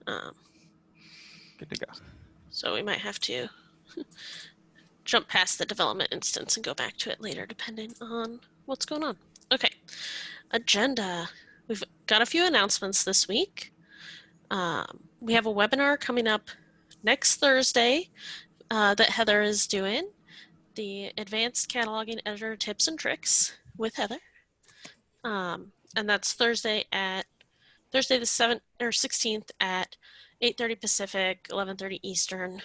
Um, Good to go. so we might have to jump past the development instance and go back to it later, depending on what's going on. Okay, agenda. We've got a few announcements this week. We have a webinar coming up next Thursday that Heather is doing, the Advanced Cataloging Editor Tips and Tricks with Heather. And that's Thursday the 7th or 16th at 8:30 Pacific, 11:30 Eastern.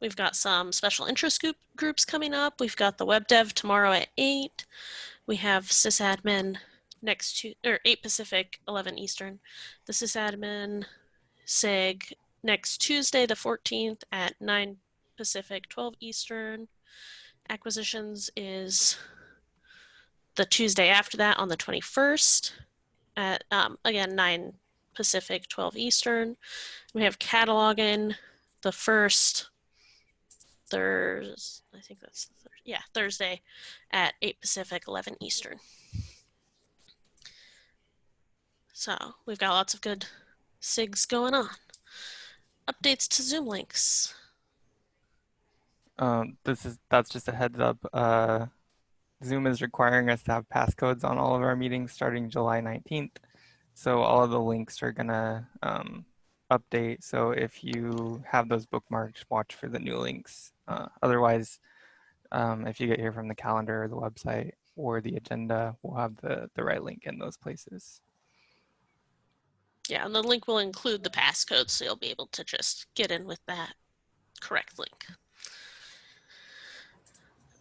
We've got some special interest groups coming up. We've got the web dev tomorrow at 8. We have sysadmin next to, or 8 Pacific, 11 Eastern. The sysadmin SIG next Tuesday, the 14th at 9 Pacific, 12 Eastern. Acquisitions is the Tuesday after that on the 21st at, again, 9 Pacific, 12 Eastern. We have cataloging the first Thursday, I think that's the Thursday at 8 Pacific, 11 Eastern. So we've got lots of good SIGs going on. Updates to Zoom links. That's just a heads up. Zoom is requiring us to have passcodes on all of our meetings starting July 19th. So all of the links are gonna update. So if you have those bookmarks, watch for the new links. Otherwise, if you get here from the calendar or the website or the agenda, we'll have the right link in those places. Yeah, and the link will include the passcode, so you'll be able to just get in with that correct link.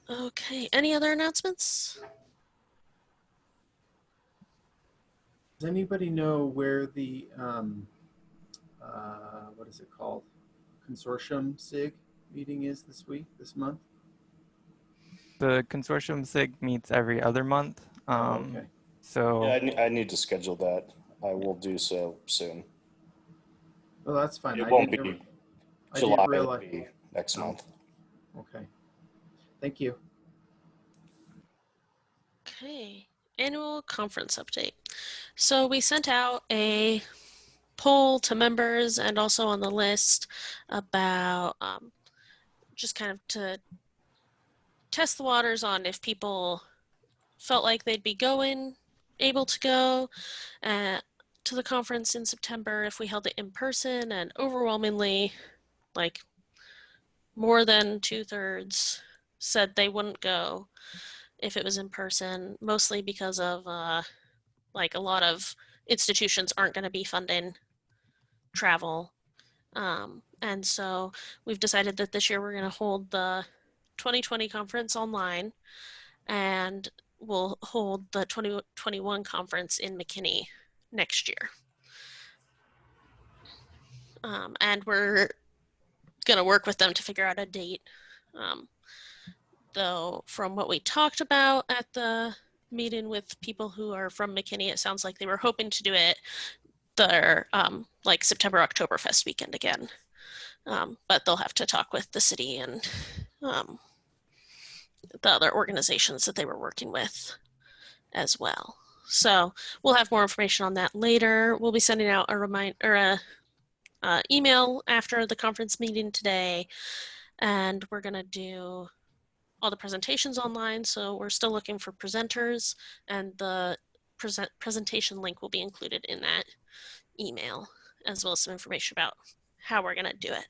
Okay, any other announcements? Does anybody know where the, what is it called? Consortium SIG meeting is this month? The consortium SIG meets every other month. Oh, okay. So Yeah, I need to schedule that. I will do so soon. Well, that's fine. It won't be I didn't July, it'll realize. be next month. Okay. Thank you. Okay, annual conference update. So we sent out a poll to members and also on the list about just kind of to test the waters on if people felt like they'd be able to go to the conference in September if we held it in person, and overwhelmingly, like more than 2/3 said they wouldn't go if it was in person, mostly because of like a lot of institutions aren't going to be funding travel. And so we've decided that this year we're going to hold the 2020 conference online, and we'll hold the 2021 conference in McKinney next year. And we're going to work with them to figure out a date. Though from what we talked about at the meeting with people who are from McKinney, it sounds like they were hoping to do it their like September Oktoberfest weekend again. But they'll have to talk with the city and the other organizations that they were working with as well. So we'll have more information on that later. We'll be sending out a email after the conference meeting today, and we're gonna do all the presentations online. So we're still looking for presenters, and the presentation link will be included in that email, as well as some information about how we're gonna do it.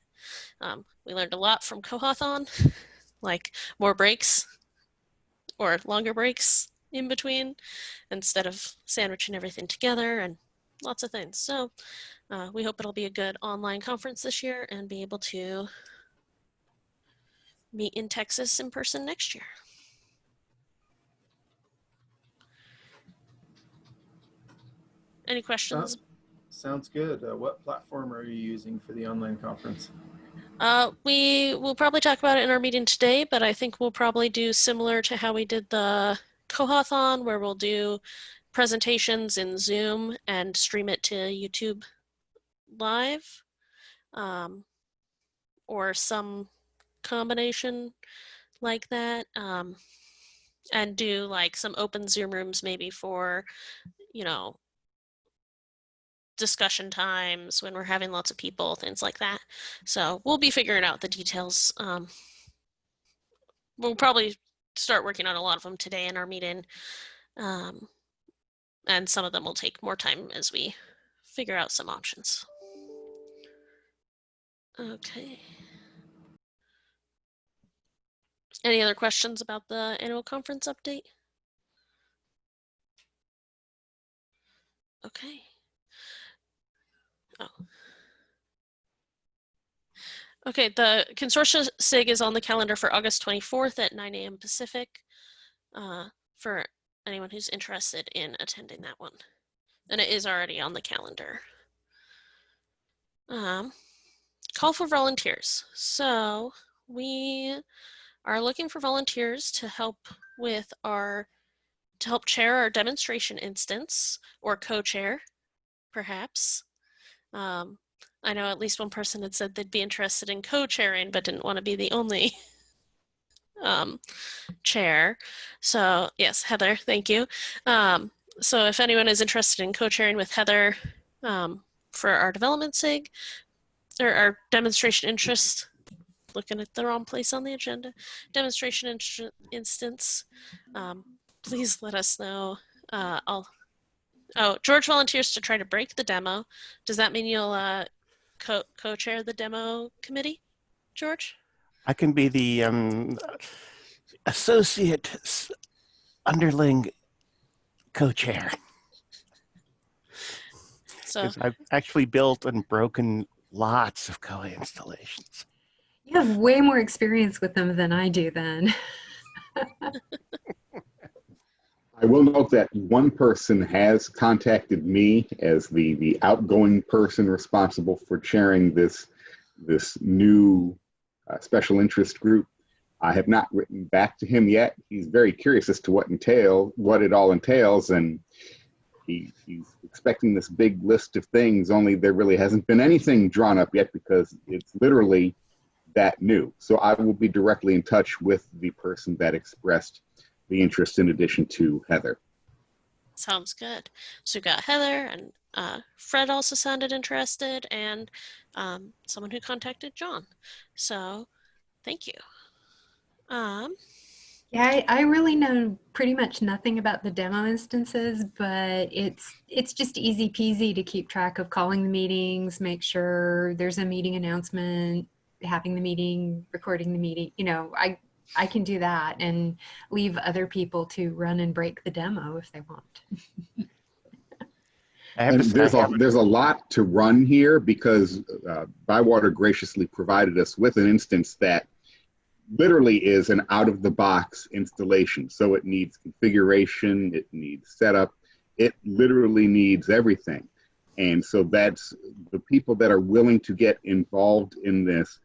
We learned a lot from Koha-thon, like more breaks or longer breaks in between instead of sandwiching everything together, and lots of things. So we hope it'll be a good online conference this year and be able to meet in Texas in person next year. Any questions? Sounds good. What platform are you using for the online conference? We will probably talk about it in our meeting today, but I think we'll probably do similar to how we did the Koha-thon, where we'll do presentations in Zoom and stream it to YouTube Live, or some combination like that, and do like some open Zoom rooms maybe for, you know, discussion times when we're having lots of people, things like that. So we'll be figuring out the details. We'll probably start working on a lot of them today in our meeting. And some of them will take more time as we figure out some options. Okay. Any other questions about the annual conference update? Okay. Oh. Okay, the consortia SIG is on the calendar for August 24th at 9 a.m. Pacific for anyone who's interested in attending that one. And it is already on the calendar. Call for volunteers. So we are looking for volunteers to help with to help chair our demonstration instance or co-chair, perhaps. I know at least one person had said they'd be interested in co-chairing, but didn't want to be the only chair. So yes, Heather, thank you. So if anyone is interested in co-chairing with Heather for our development SIG or our demonstration interest, looking at the wrong place on the agenda, demonstration instance, please let us know. George volunteers to try to break the demo. Does that mean you'll co-chair the demo committee, George? I can be the associate underling co-chair. So I've actually built and broken lots of koha installations. You have way more experience with them than I do then. I will note that one person has contacted me as the outgoing person responsible for chairing this new special interest group. I have not written back to him yet. He's very curious as to what it all entails, and he's expecting this big list of things, only there really hasn't been anything drawn up yet because it's literally that new. So I will be directly in touch with the person that expressed the interest in addition to Heather. sounds good. So we got Heather and Fred also sounded interested, and someone who contacted John. So thank you. Yeah, I really know pretty much nothing about the demo instances, but it's just easy peasy to keep track of calling the meetings, make sure there's a meeting announcement, having the meeting, recording the meeting. You know, I can do that and leave other people to run and break the demo if they want. I have And to say, there's a lot to run here because Bywater graciously provided us with an instance that literally is an out-of-the-box installation. So it needs configuration, it needs setup, it literally needs everything. And so that's the people that are willing to get involved in this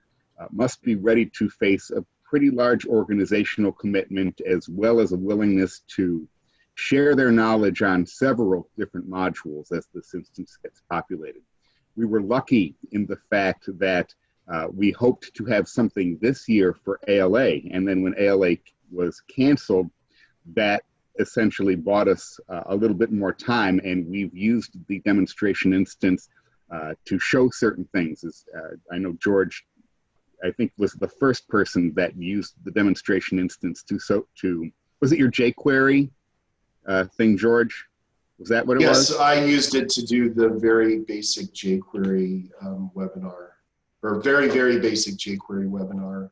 must be ready to face a pretty large organizational commitment as well as a willingness to share their knowledge on several different modules as this instance gets populated. We were lucky in the fact that we hoped to have something this year for ALA, and then when ALA was canceled, that essentially bought us a little bit more time, and we've used the demonstration instance to show certain things. I know George, I think, was the first person that used the demonstration instance to was it your jQuery thing, George? Was that what it was? Yes, I used it to do the very basic jQuery webinar, or very, very basic jQuery webinar.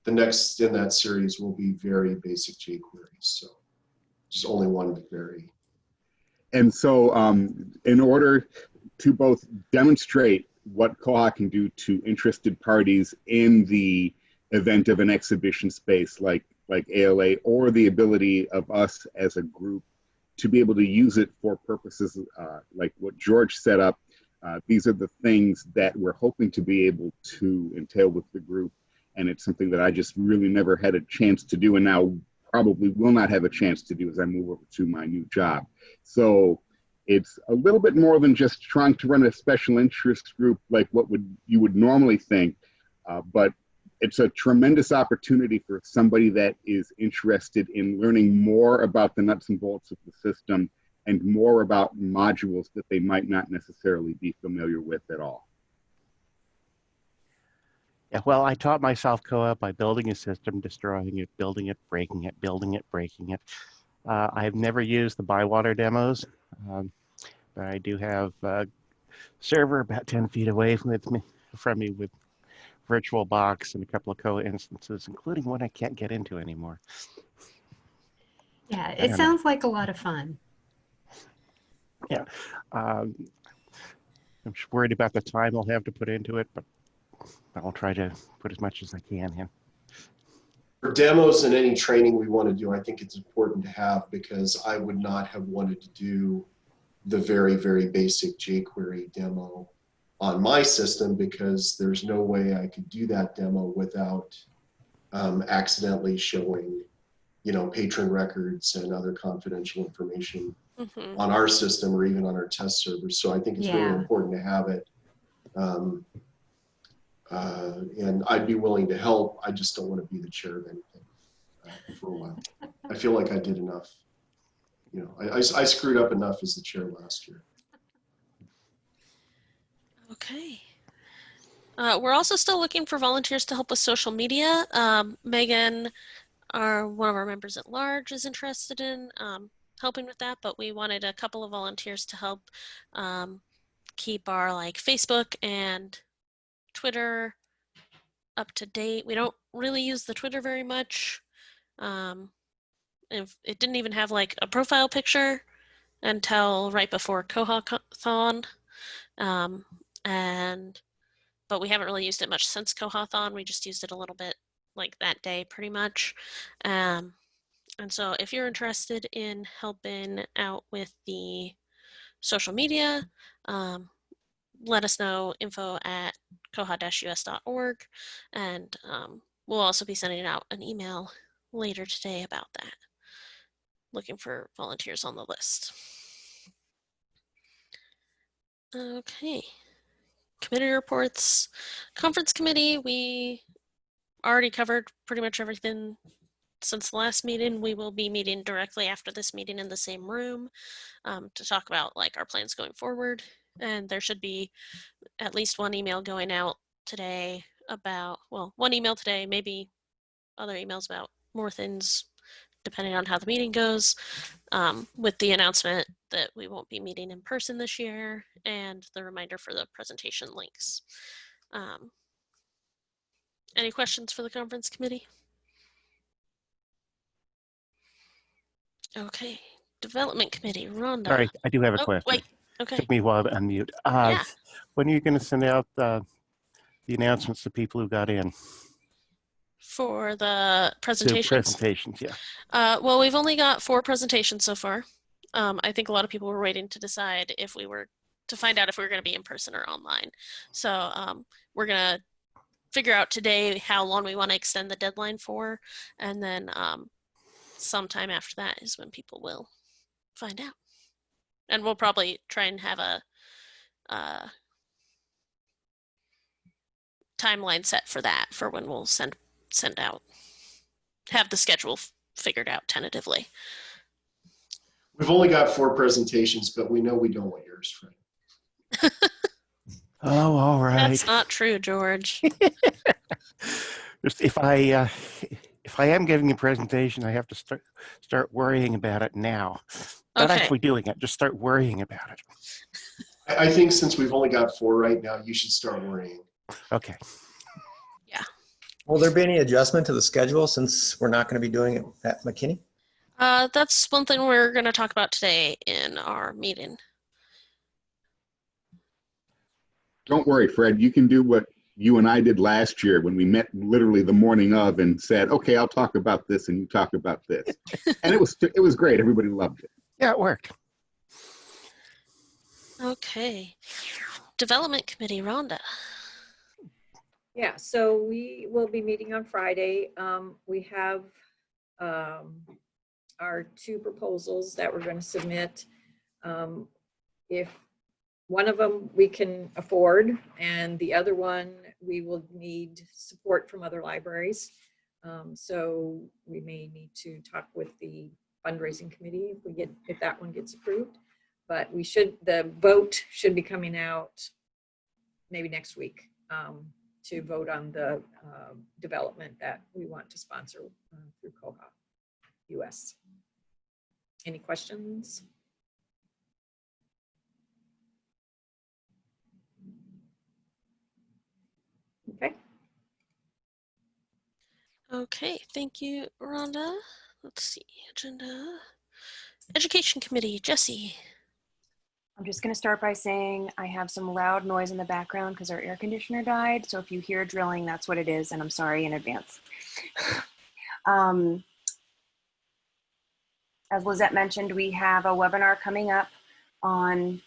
The next in that series will be very basic jQuery, so just only one very. And so in order to both demonstrate what Koha can do to interested parties in the event of an exhibition space like ALA, or the ability of us as a group to be able to use it for purposes like what George set up, these are the things that we're hoping to be able to entail with the group. And it's something that I just really never had a chance to do, and now probably will not have a chance to do as I move over to my new job. So it's a little bit more than just trying to run a special interest group like what you would normally think, but it's a tremendous opportunity for somebody that is interested in learning more about the nuts and bolts of the system and more about modules that they might not necessarily be familiar with at all. Yeah, well, I taught myself koha by building a system, destroying it, building it, breaking it, building it, breaking it. I've never used the Bywater demos, but I do have a server about 10 feet away from me with VirtualBox and a couple of koha instances, including one I can't get into anymore. Yeah, I it don't know. sounds like a lot of fun. Yeah, I'm just worried about the time I'll have to put into it, but I'll try to put as much as I can in. For demos and any training we want to do, I think it's important to have, because I would not have wanted to do the very, very basic jQuery demo on my system, because there's no way I could do that demo without accidentally showing, you know, patron records and other confidential information on our system or even on our test servers. So I think it's really important to have it. And I'd be willing to help. I just don't want to be the chair of anything for a while. I feel like I did enough. You know, I screwed up enough as the chair last year. Okay. We're also still looking for volunteers to help with social media. Megan, one of our members at large, is interested in helping with that, but we wanted a couple of volunteers to help keep our like Facebook and Twitter up to date. We don't really use the Twitter very much. If it didn't even have like a profile picture until right before Koha-thon. But we haven't really used it much since Koha-thon. We just used it a little bit like that day pretty much. And so if you're interested in helping out with the social media, let us know, info@koha-us.org, and we'll also be sending out an email later today about that, looking for volunteers on the list. Okay, committee reports. Conference committee, we already covered pretty much everything since the last meeting. We will be meeting directly after this meeting in the same room to talk about like our plans going forward. And there should be at least one email going out today about, well, one email today, maybe other emails about more things depending on how the meeting goes, with the announcement that we won't be meeting in person this year and the reminder for the presentation links. Any questions for the conference committee? Okay, development committee, Rhonda. Sorry, I do have a Oh, question. wait, okay. Took me a while to unmute. Yeah. When are you going to send out the announcements to people who got in? For the To presentations? presentations, yeah. Well, we've only got 4 presentations so far. I think a lot of people were waiting to decide if we were to find out if we were going to be in person or online. So we're going to figure out today how long we want to extend the deadline for, and then sometime after that is when people will find out. And we'll probably try and have a timeline set for that, for when we'll send out, have the schedule figured out tentatively. We've only got 4 presentations, but we know we don't want yours, Fred. Oh, all right. That's not true, George. If I am giving a presentation, I have to start worrying about it now. Not Okay. actually doing it, just start worrying about it. I think since we've only got 4 right now, you should start worrying. Okay. Yeah. Will there be any adjustment to the schedule since we're not going to be doing it at McKinney? That's one thing we're going to talk about today in our meeting. Don't worry, Fred. You can do what you and I did last year when we met literally the morning of and said, okay, I'll talk about this and you talk about this. And it was great. Everybody loved it. Yeah, it worked. Okay. Development committee, Rhonda. Yeah, so we will be meeting on Friday. We have our 2 proposals that we're going to submit. If one of them we can afford and the other one we will need support from other libraries. So we may need to talk with the fundraising committee if that one gets approved. But the vote should be coming out maybe next week to vote on the development that we want to sponsor through koha-US. Any questions? Okay. Okay, thank you, Rhonda. Let's see, agenda. Education Committee, Jesse. I'm just going to start by saying I have some loud noise in the background because our air conditioner died. So if you hear drilling, that's what it is. And I'm sorry in advance. As Lisette mentioned, we have a webinar coming up on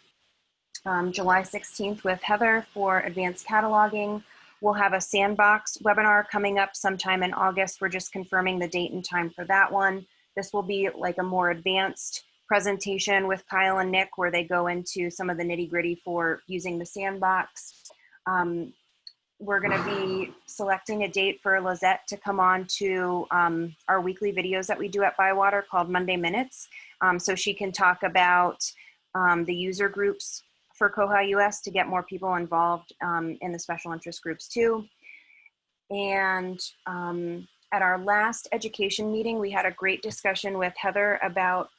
July 16th with Heather for advanced cataloging. We'll have a sandbox webinar coming up sometime in August. We're just confirming the date and time for that one. This will be like a more advanced presentation with Kyle and Nick where they go into some of the nitty gritty for using the sandbox. We're going to be selecting a date for Lisette to come on to our weekly videos that we do at Bywater called Monday Minutes. So she can talk about the user groups for koha-US to get more people involved in the special interest groups too. And at our last education meeting, we had a great discussion with Heather about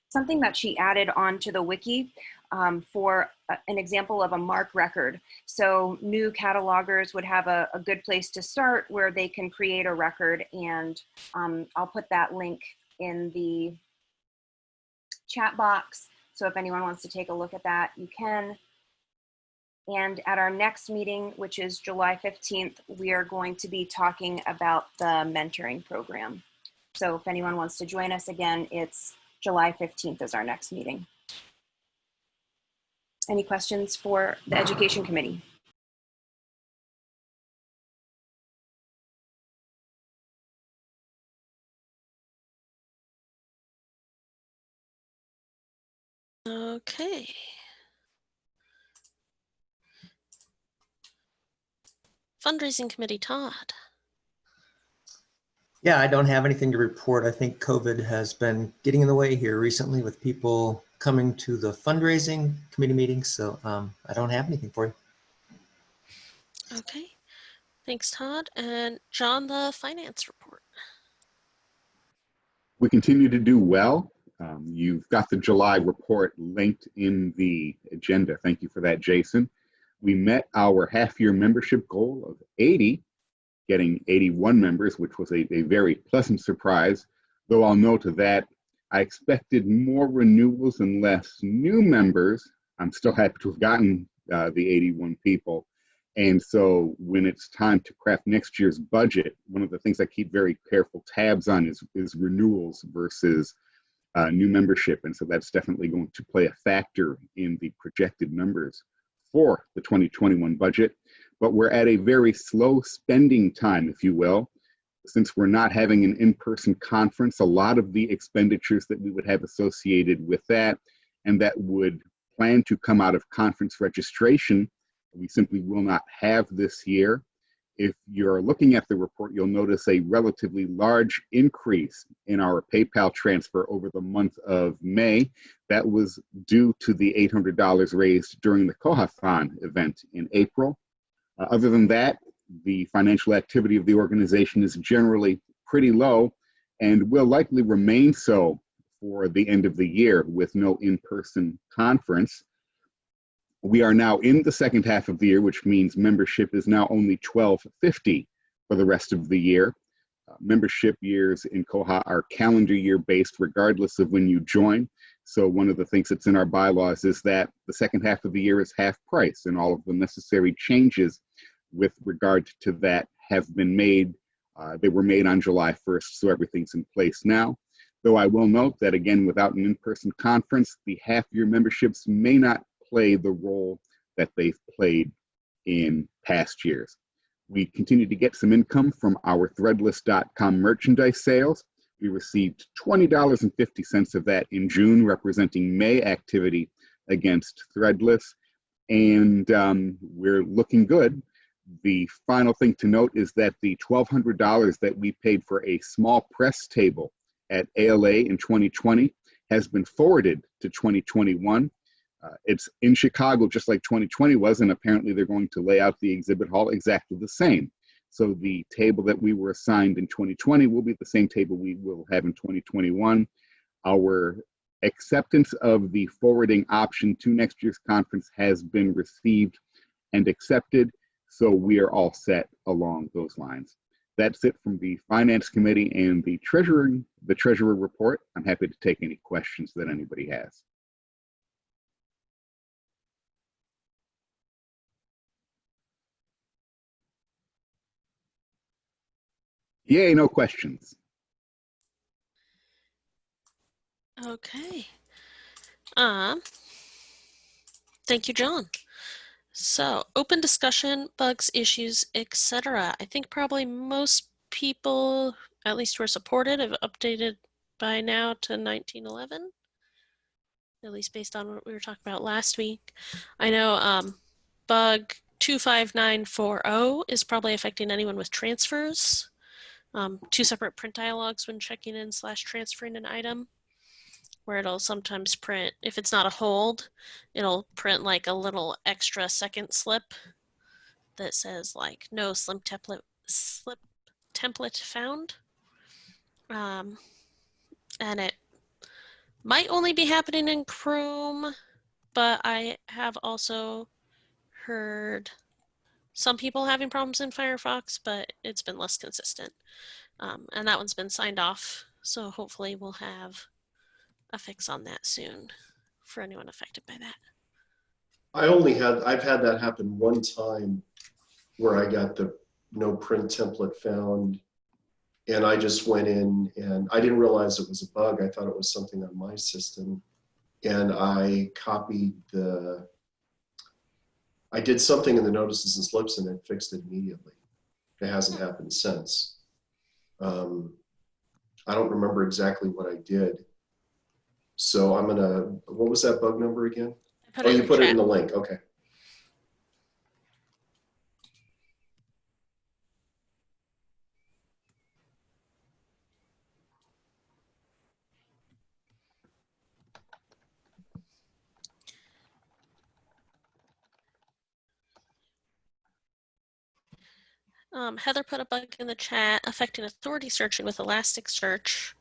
something that she added onto the wiki for an example of a MARC record. So new catalogers would have a good place to start where they can create a record, and I'll put that link in the chat box. So if anyone wants to take a look at that, you can. And at our next meeting, which is July 15th, we are going to be talking about the mentoring program. So if anyone wants to join us again, it's July 15th is our next meeting. Any questions for the Education Committee? Okay. Fundraising Committee, Todd. Yeah, I don't have anything to report. I think COVID has been getting in the way here recently with people coming to the fundraising committee meetings. So I don't have anything for you. Okay. Thanks, Todd. And John, the finance report. We continue to do well. You've got the July report linked in the agenda. Thank you for that, Jason. We met our half-year membership goal of 80, getting 81 members, which was a very pleasant surprise, though I'll note that I expected more renewals and less new members. I'm still happy to have gotten the 81 people. And so when it's time to craft next year's budget, one of the things I keep very careful tabs on is renewals versus new membership. And so that's definitely going to play a factor in the projected numbers for the 2021 budget. But we're at a very slow spending time, if you will. Since we're not having an in-person conference, a lot of the expenditures that we would have associated with that and that would plan to come out of conference registration, we simply will not have this year. If you're looking at the report, you'll notice a relatively large increase in our PayPal transfer over the month of May. That was due to the $800 raised during the Koha-thon event in April. Other than that, the financial activity of the organization is generally pretty low and will likely remain so for the end of the year with no in-person conference. We are now in the second half of the year, which means membership is now only $12.50 for the rest of the year. Membership years in Koha are calendar year based regardless of when you join. So one of the things that's in our bylaws is that the second half of the year is half price, and all of the necessary changes with regard to that have been made. They were made on July 1st, so everything's in place now. Though I will note that, again, without an in-person conference, the half-year memberships may not play the role that they've played in past years. We continue to get some income from our threadless.com merchandise sales. We received $20.50 of that in June, representing May activity against Threadless, and we're looking good. The final thing to note is that the $1,200 that we paid for a small press table at ALA in 2020 has been forwarded to 2021. It's in Chicago, just like 2020 was, and apparently they're going to lay out the exhibit hall exactly the same. So the table that we were assigned in 2020 will be the same table we will have in 2021. Our acceptance of the forwarding option to next year's conference has been received and accepted, so we are all set along those lines. That's it from the Finance Committee and the Treasurer report. I'm happy to take any questions that anybody has. Yay, no questions. Okay. Thank you, John. So, open discussion, bugs, issues, etc. I think probably most people, at least who are supported, have updated by now to 1911, at least based on what we were talking about last week. I know bug 25940 is probably affecting anyone with transfers. Two separate print dialogues when checking in / transferring an item, where it'll sometimes print, if it's not a hold, it'll print like a little extra second slip that says like no slip template found. And it might only be happening in Chrome, but I have also heard some people having problems in Firefox, but it's been less consistent. And that one's been signed off, so hopefully we'll have a fix on that soon for anyone affected by that. I've had that happen one time where I got the no print template found, and I just went in and I didn't realize it was a bug. I thought it was something on my system, and I did something in the notices and slips and it fixed it immediately. It hasn't happened since. I don't remember exactly what I did. So what was that bug number again? Oh, you put it in the link, okay. Heather put a bug in the chat affecting authority searching with Elasticsearch.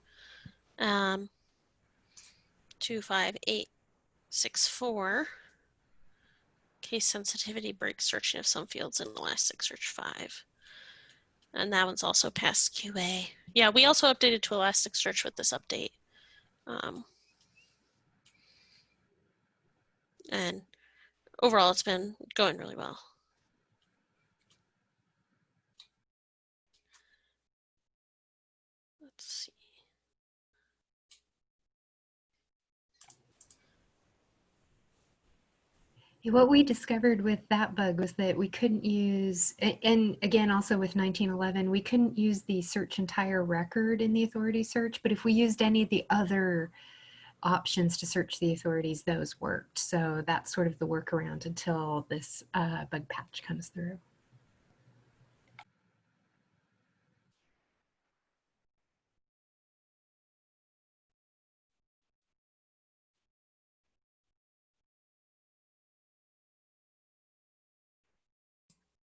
25864. Case sensitivity breaks searching of some fields in Elasticsearch 5. And that one's also past QA. Yeah, we also updated to Elasticsearch with this update. And overall, it's been going really well. Let's see. What we discovered with that bug was that we couldn't use, and again, also with 1911, we couldn't use the search entire record in the authority search, but if we used any of the other options to search the authorities, those worked. So that's sort of the workaround until this bug patch comes through.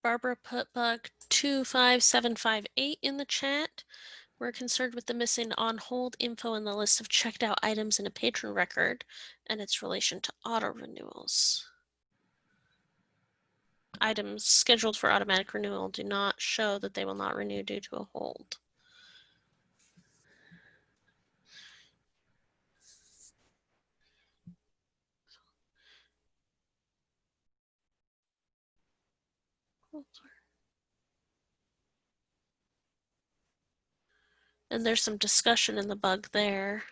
Barbara put bug 25758 in the chat. We're concerned with the missing on hold info in the list of checked out items in a patron record and its relation to auto renewals. Items scheduled for automatic renewal do not show that they will not renew due to a hold. And there's some discussion in the bug there.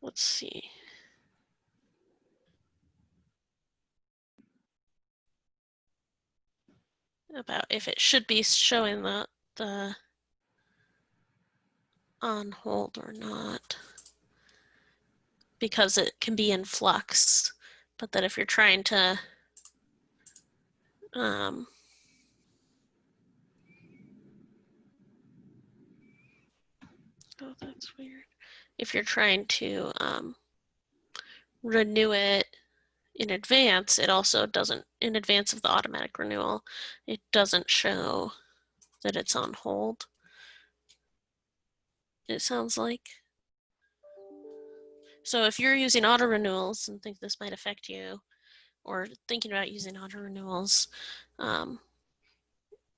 Let's see. About if it should be showing the on hold or not, because it can be in flux. But that if you're trying to oh, that's weird. If you're trying to renew it in advance, it also doesn't, in advance of the automatic renewal, it doesn't show that it's on hold. It sounds like. So if you're using auto renewals and think this might affect you, or thinking about using auto renewals, it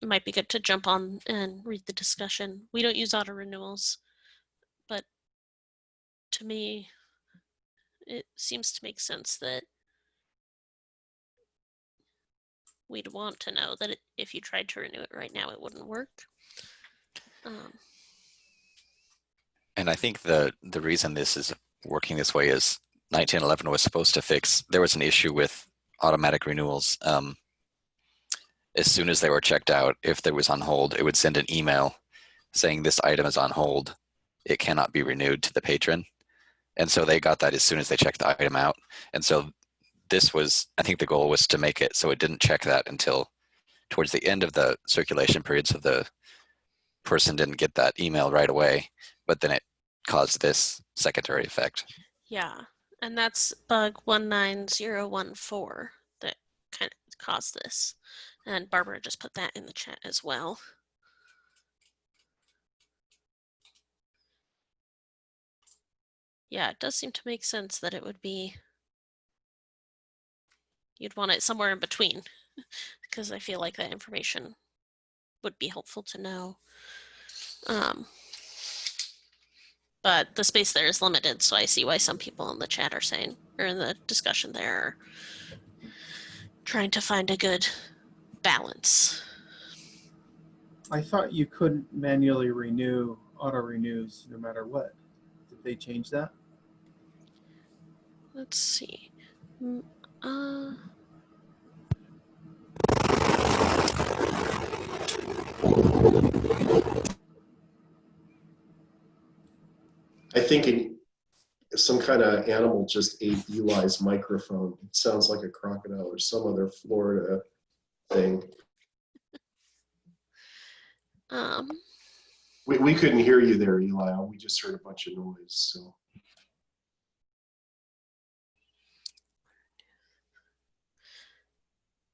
might be good to jump on and read the discussion. We don't use auto renewals, but to me, it seems to make sense that we'd want to know that if you tried to renew it right now, it wouldn't work. And I think the reason this is working this way is 1911 was supposed to fix, there was an issue with automatic renewals. As soon as they were checked out, if there was on hold, it would send an email saying this item is on hold. It cannot be renewed to the patron. And so they got that as soon as they checked the item out. And so this was, I think the goal was to make it so it didn't check that until towards the end of the circulation period, so the person didn't get that email right away, but then it caused this secondary effect. Yeah, and that's bug 19014 that kind of caused this. And Barbara just put that in the chat as well. Yeah, it does seem to make sense that it would be, you'd want it somewhere in between, because I feel like that information would be helpful to know. But the space there is limited, so I see why some people in the chat are saying, or in the discussion there, are trying to find a good balance. I thought you couldn't manually renew auto renews no matter what. Did they change that? Let's see. I think some kind of animal just ate Eli's microphone. It sounds like a crocodile or some other Florida thing. We couldn't hear you there, Eli. We just heard a bunch of noise. So.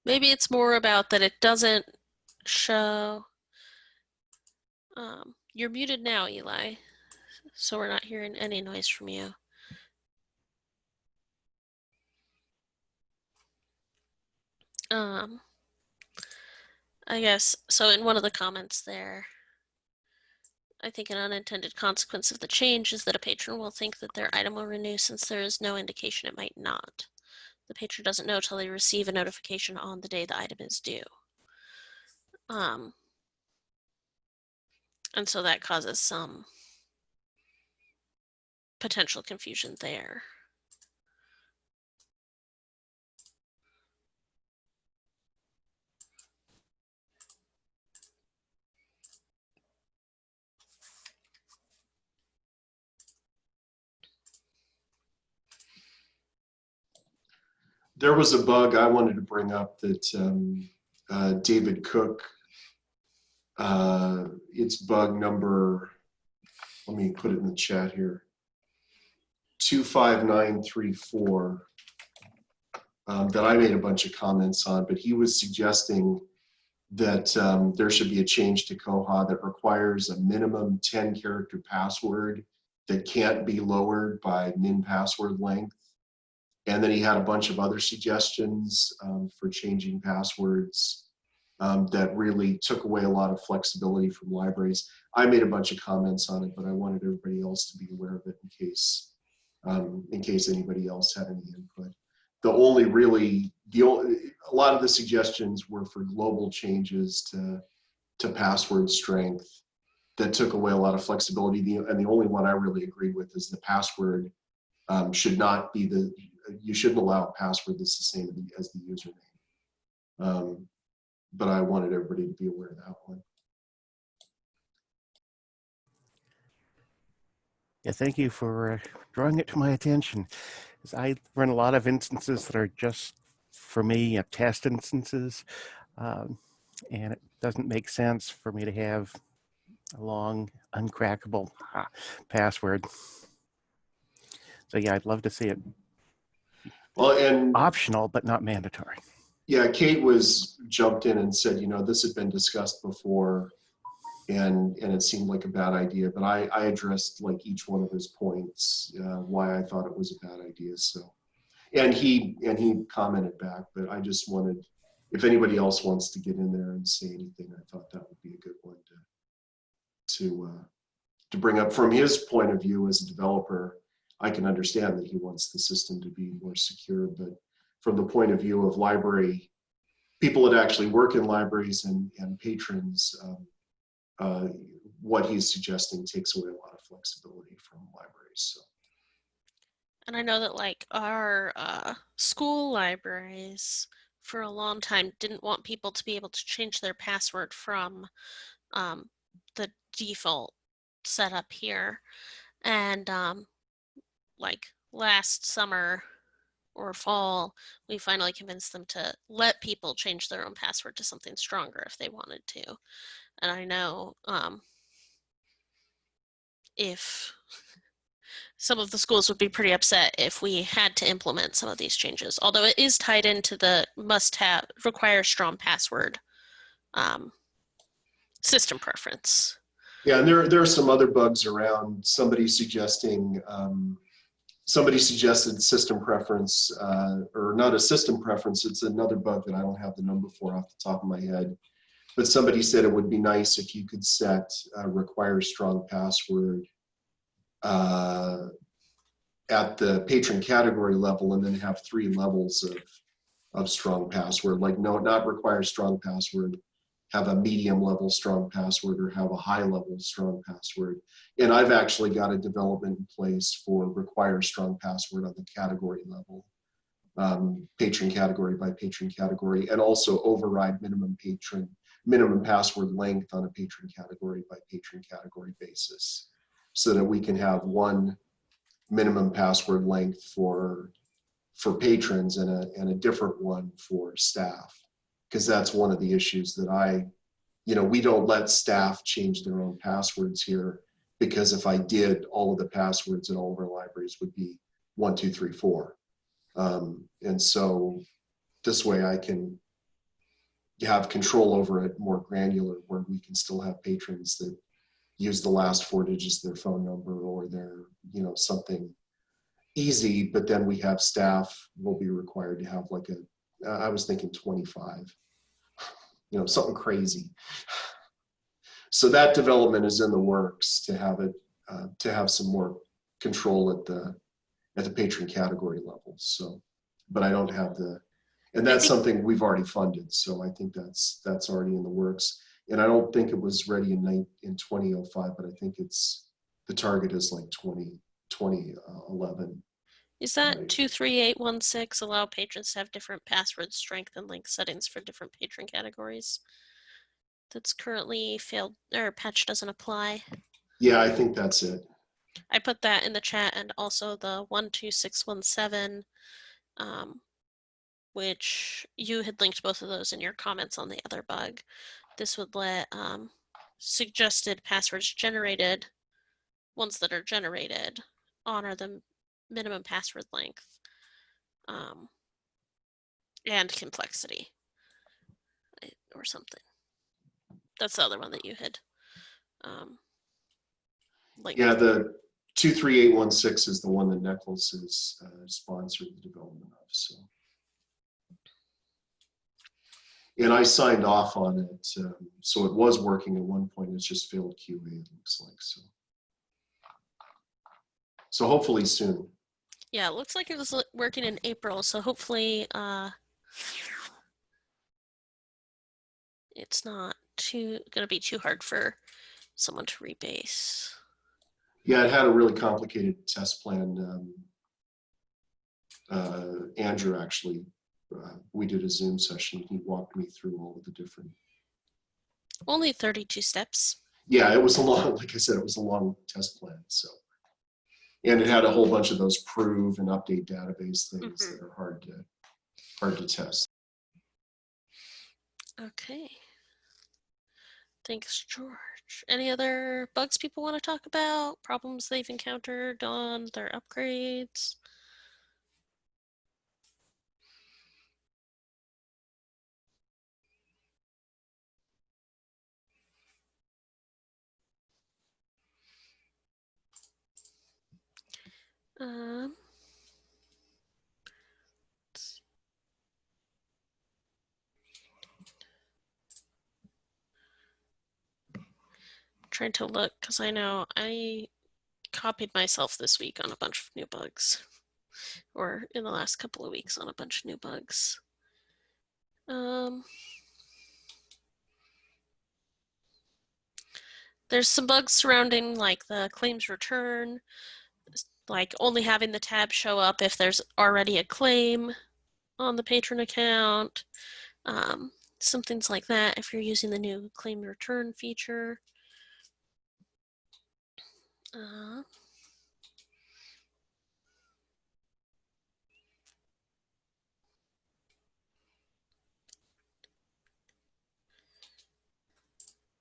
Maybe it's more about that it doesn't show. You're muted now, Eli, so we're not hearing any noise from you. I guess, so in one of the comments there, I think an unintended consequence of the change is that a patron will think that their item will renew since there is no indication it might not. The patron doesn't know till they receive a notification on the day the item is due. And so that causes some potential confusion there. There was a bug I wanted to bring up that David Cook, it's bug number, let me put it in the chat here, 25934, that I made a bunch of comments on, but he was suggesting that there should be a change to Koha that requires a minimum 10-character password that can't be lowered by min password length. And then he had a bunch of other suggestions for changing passwords that really took away a lot of flexibility from libraries. I made a bunch of comments on it, but I wanted everybody else to be aware of it in case anybody else had any input. A lot of the suggestions were for global changes to password strength that took away a lot of flexibility. And the only one I really agree with is the password should not be you shouldn't allow a password that's the same as the username. But I wanted everybody to be aware of that one. Yeah, thank you for drawing it to my attention. 'Cause I run a lot of instances that are just for me, test instances, um, and it doesn't make sense for me to have a long, uncrackable password. So yeah, I'd love to see it Well, and optional, but not mandatory. yeah, Kate was jumped in and said, you know, this had been discussed before, and it seemed like a bad idea. But I addressed like each one of his points, why I thought it was a bad idea. So, and he commented back. But I just wanted, if anybody else wants to get in there and say anything, I thought that would be a good one to bring up from his point of view as a developer. I can understand that he wants the system to be more secure, but from the point of view of library people that actually work in libraries and patrons, what he's suggesting takes away a lot of flexibility from libraries. So. And I know that like our school libraries for a long time didn't want people to be able to change their password from the default setup here. And like last summer or fall, we finally convinced them to let people change their own password to something stronger if they wanted to. And I know if some of the schools would be pretty upset if we had to implement some of these changes, although it is tied into the must-have, require strong password system preference. Yeah, and there are some other bugs around. Somebody suggested system preference, or not a system preference, it's another bug that I don't have the number for off the top of my head. But somebody said it would be nice if you could set require strong password at the patron category level and then have 3 levels of strong password. Like no, not require strong password, have a medium level strong password, or have a high level strong password. And I've actually got a development in place for require strong password on the category level, patron category by patron category, and also override minimum password length on a patron category by patron category basis, so that we can have one minimum password length for patrons and a different one for staff. Because that's one of the issues that we don't let staff change their own passwords here, because if I did, all of the passwords in all of our libraries would be 1, 2, 3, 4. And so this way I can have control over it more granular, where we can still have patrons that use the last 4 digits of their phone number, or their, something easy, but then we have staff will be required to have like I was thinking 25, something crazy. So that development is in the works to have it, to have some more control at the patron category level. So, but I don't have and that's something we've already funded. So I think that's already in the works. And I don't think it was ready in 2005, but I think the target is like 2011. Is that 23816 allow patrons to have different password strength and length settings for different patron categories? That's currently failed, or patch doesn't apply. Yeah, I think that's it. I put that in the chat, and also the 12617, which you had linked both of those in your comments on the other bug. This would let suggested passwords generated, ones that are generated, honor the minimum password length and complexity or something. That's the other one that you had linked. Yeah, the 23816 is the one that Nichols has sponsored the development of. So, and I signed off on it, so it was working at one point. It's just failed QA, it looks like. So hopefully soon. Yeah, it looks like it was working in April, so hopefully it's not gonna be too hard for someone to rebase. Yeah, it had a really complicated test plan. Andrew actually, we did a Zoom session. He walked me through all of the different. Only 32 steps. Yeah, it was a long, like I said, it was a long test plan. So And it had a whole bunch of those prove and update database things that are hard to test. Okay. Thanks, George. Any other bugs people want to talk about? Problems they've encountered on their upgrades? Um, trying to look because I know I copied myself this week on a bunch of new bugs, or in the last couple of weeks on a bunch of new bugs. There's some bugs surrounding like the claims return, like only having the tab show up if there's already a claim on the patron account. Some things like that if you're using the new claim return feature.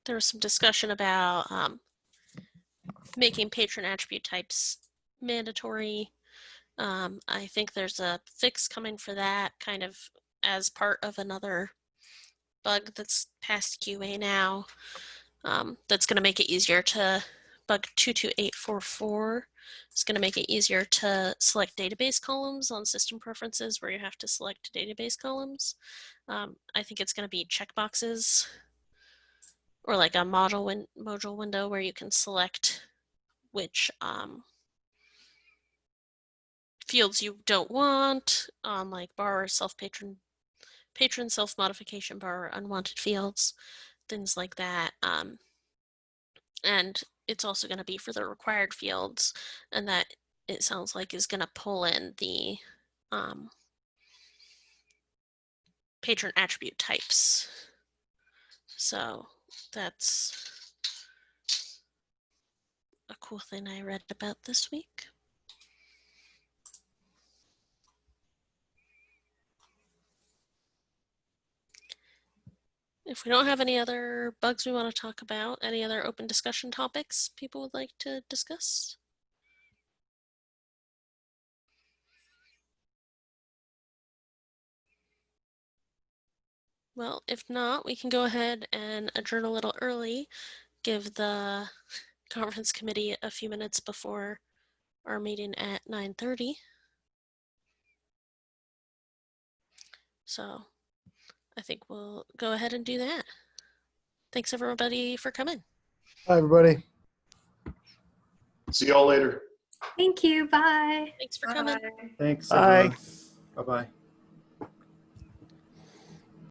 There was some discussion about making patron attribute types mandatory. I think there's a fix coming for that, kind of as part of another bug that's past QA now. That's going to make it easier to, bug 22844 is going to make it easier to select database columns on system preferences where you have to select database columns. I think it's going to be checkboxes or like a module window where you can select which fields you don't want, like borrower, self-patron, patron self-modification, borrower, unwanted fields, things like that. And it's also going to be for the required fields, and that it sounds like is going to pull in the patron attribute types. So that's a cool thing I read about this week. If we don't have any other bugs we want to talk about, any other open discussion topics people would like to discuss? Well, if not, we can go ahead and adjourn a little early, give the conference committee a few minutes before our meeting at 9:30. So I think we'll go ahead and do that. Thanks everybody for coming. Hi, everybody. See y'all later. Thank you. Bye. Thanks for coming. Thanks, Bye. everyone. Bye-bye.